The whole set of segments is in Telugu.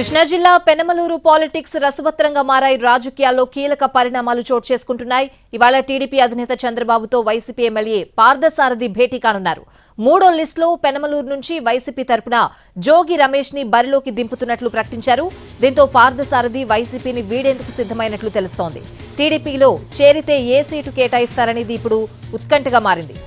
కృష్ణా జిల్లా పెనమలూరు పాలిటిక్స్ రసవత్రంగా మారాయి. రాజకీయాల్లో కీలక పరిణామాలు చోటు చేసుకుంటున్నాయి. ఇవాళ టీడీపీ అధినేత చంద్రబాబుతో వైసీపీ ఎమ్మెల్యే పార్థసారథి భేటీ కానున్నారు. మూడో లిస్టులో పెనమలూరు నుంచి వైసీపీ తరపున జోగి రమేష్ ని బరిలోకి దింపుతున్నట్లు ప్రకటించారు. దీంతో పార్థసారథి వైసీపీని వీడేందుకు సిద్ధమైనట్లు తెలుస్తోంది. టీడీపీలో చేరితే ఏ సీటు కేటాయిస్తారనేది ఇప్పుడు ఉత్కంఠగా మారింది.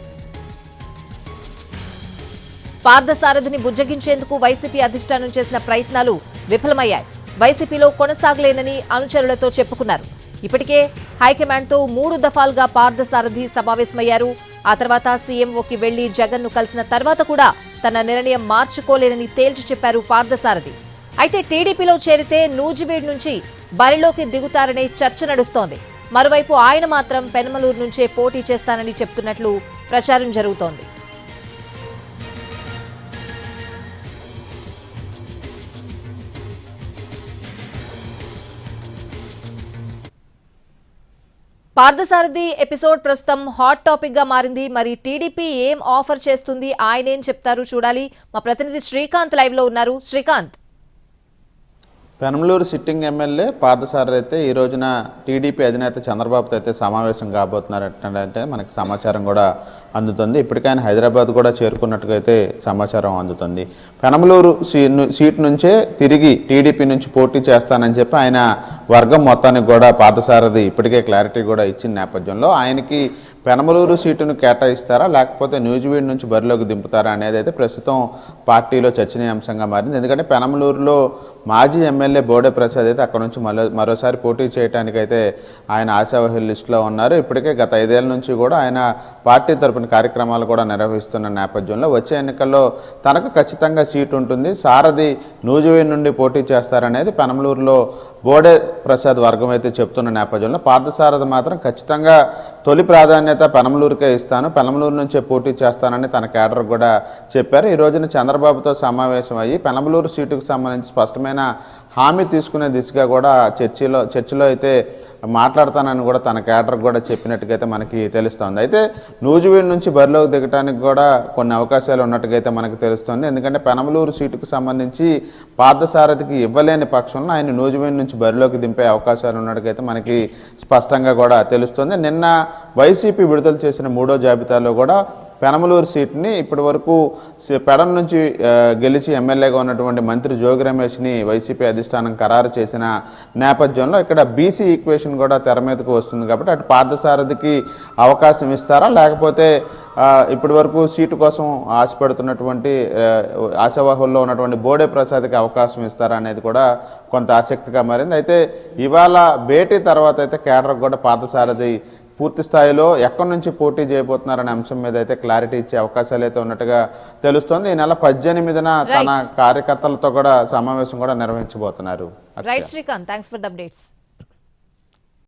పార్థసారథిని బుజ్జగించేందుకు వైసీపీ అధిష్టానం చేసిన ప్రయత్నాలు విఫలమయ్యాయి. వైసీపీలో కొనసాగలేనని అనుచరులతో చెప్పుకున్నారు. ఇప్పటికే హైకమాండ్తో 3 దఫాలుగా పార్థసారథి సమావేశమయ్యారు. ఆ తర్వాత సీఎంఓకి వెళ్లి జగన్ను కలిసిన తర్వాత కూడా తన నిర్ణయం మార్చుకోలేనని తేల్చి చెప్పారు పార్థసారథి. అయితే టీడీపీలో చేరితే నూజివీడు నుంచి బరిలోకి దిగుతారనే చర్చ నడుస్తోంది. మరోవైపు ఆయన మాత్రం పెనమలూరు నుంచే పోటీ చేస్తానని చెప్తున్నట్లు ప్రచారం జరుగుతోంది. పార్థసారథి ఎపిసోడ్ ప్రస్తుతం హాట్ టాపిక్ గా మారింది. మరి టీడీపీ ఏం ఆఫర్ చేస్తుంది, ఆయన ఏం చెప్తారు చూడాలి. మా ప్రతినిధి శ్రీకాంత్ లైవ్ లో ఉన్నారు. శ్రీకాంత్, పెనమలూరు సిట్టింగ్ ఎమ్మెల్యే పార్థసారథి అయితే ఈ రోజున టీడీపీ అధినేత చంద్రబాబుతో అయితే సమావేశం కాబోతున్నారంటే మనకి సమాచారం కూడా అందుతుంది. ఇప్పటికే ఆయన హైదరాబాద్ కూడా చేరుకున్నట్టుగా అయితే సమాచారం అందుతుంది. పెనమలూరు సీట్ నుంచే తిరిగి టీడీపీ నుంచి పోటీ చేస్తానని చెప్పి ఆయన వర్గం మొత్తానికి కూడా పార్థసారథి ఇప్పటికే క్లారిటీ కూడా ఇచ్చిన నేపథ్యంలో ఆయనకి పెనమలూరు సీటును కేటాయిస్తారా లేకపోతే నూజివీడు నుంచి బరిలోకి దింపుతారా అనేది అయితే ప్రస్తుతం పార్టీలో చర్చనీయాంశంగా మారింది. ఎందుకంటే పెనమలూరులో మాజీ ఎమ్మెల్యే బోడే ప్రసాద్ అయితే అక్కడ నుంచి మరోసారి పోటీ చేయడానికైతే ఆయన ఆశావహుల లిస్టులో ఉన్నారు. ఇప్పటికే గత 5 ఏళ్ల నుంచి కూడా ఆయన పార్టీ తరపున కార్యక్రమాలు కూడా నిర్వహిస్తున్న నేపథ్యంలో వచ్చే ఎన్నికల్లో తనకు ఖచ్చితంగా సీటు ఉంటుంది, సారథి నూజివీడు నుండి పోటీ చేస్తారనేది పెనమలూరులో బోడే ప్రసాద్ వర్గం అయితే చెప్తున్న నేపథ్యంలో పార్థసారథి మాత్రం ఖచ్చితంగా తొలి ప్రాధాన్యత పెనమలూరుకే ఇస్తాను, పెనమలూరు నుంచే పోటీ చేస్తానని తన కేడర్ కూడా చెప్పారు. ఈ రోజున చంద్రబాబుతో సమావేశం అయ్యి పెనమలూరు సీటుకు సంబంధించి స్పష్టమైన హామీ తీసుకునే దిశగా కూడా చర్చలో అయితే మాట్లాడతానని కూడా తన కేడర్ కూడా చెప్పినట్టుగైతే మనకి తెలుస్తోంది. అయితే నూజివీడు నుంచి బరిలోకి దిగడానికి కూడా కొన్ని అవకాశాలు ఉన్నట్టుగైతే మనకు తెలుస్తుంది. ఎందుకంటే పెనమలూరు సీటుకు సంబంధించి పార్థసారథికి ఇవ్వలేని పక్షంలో ఆయన నూజివీడు నుంచి బరిలోకి దింపే అవకాశాలు ఉన్నట్టుగైతే మనకి స్పష్టంగా కూడా తెలుస్తుంది. నిన్న వైసీపీ విడుదల చేసిన 3వ జాబితాలో కూడా పెనమలూరు సీట్ని ఇప్పటి వరకు పెడన నుంచి గెలిచి ఎమ్మెల్యేగా ఉన్నటువంటి మంత్రి జోగి రమేష్ని వైసీపీ అధిష్టానం ఖరారు చేసిన నేపథ్యంలో ఇక్కడ బీసీ ఈక్వేషన్ కూడా తెర మీదకు వస్తుంది. కాబట్టి అటు పార్థసారథికి అవకాశం ఇస్తారా లేకపోతే ఇప్పటి వరకు సీటు కోసం ఆశపడుతున్నటువంటి ఆశావాహుల్లో ఉన్నటువంటి బోడే ప్రసాద్కి అవకాశం ఇస్తారా అనేది కూడా కొంత ఆసక్తిగా మారింది. అయితే ఇవాళ భేటీ తర్వాత అయితే కేడర్ కూడా పార్థసారథి పూర్తి స్థాయిలో ఎక్కడి నుంచి పోటీ చేయబోతున్నారనే అంశం మీద అయితే క్లారిటీ ఇచ్చే అవకాశాలు అయితే ఉన్నట్టుగా తెలుస్తోంది. ఈ నెల 18న తన కార్యకర్తలతో కూడా సమావేశం కూడా నిర్వహించబోతున్నారు. Right Srikanth, thanks for the updates.